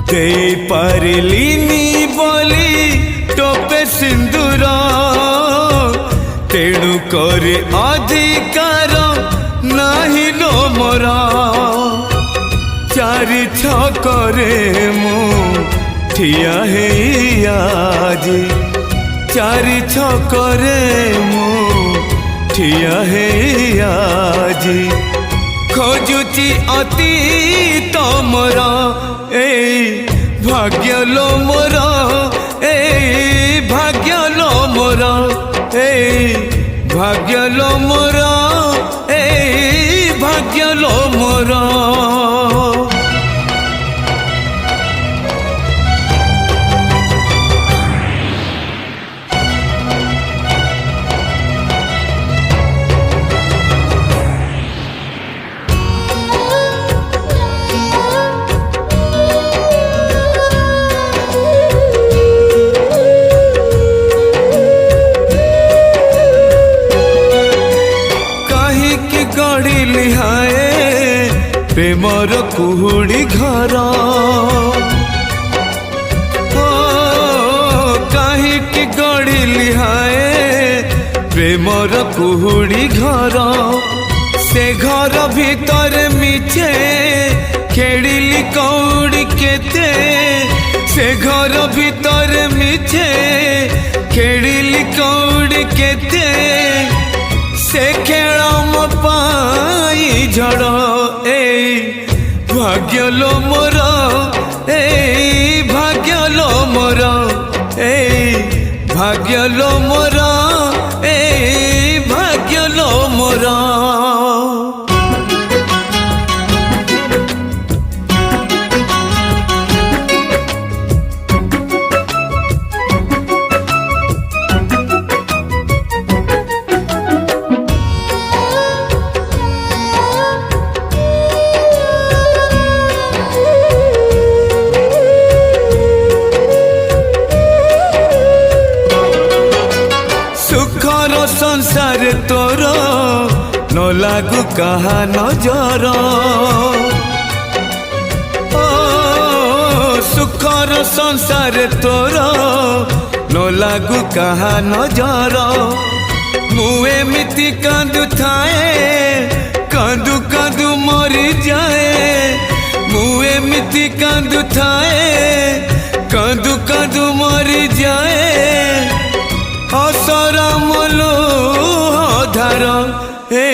दे पारिलिनी बोली टोपे सिंदूर तेणु करे अधिकार नाही लो मोर चारि छकरे मु ठिया हे आजी चारि छकरे मु ठिया हे आजी खोजुची अति तमर ए भाग्य लो मोर ए भाग्य लो मोर ए भाग्य लो मोर ए भाग्य लो मोर गढ़ी हाय प्रेमर कुहुड़ी घर कहीं की गढ़ी हाय प्रेमर कुहुड़ी घर से घर भीतर मिछे खेड़ी कौड़ी केते से घर भीतर मिछे खेड़ी कौड़ी केते से खेल मो पाई झड़ ए भाग्य लो मोर ए भाग्य लो मोर ए भाग्य लो मोर ए भाग्य लो मोर संसार तोर न लागू कहा नजर सुखर संसार तोर न लागू कहा नजर मु एमिति कांदु थाए कांदु कांदु मरी जाए मु एमिति कांदु थाए कांदु कांदु मरी जाए असरा मलो धार हे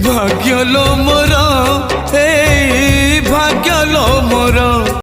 भाग्य लो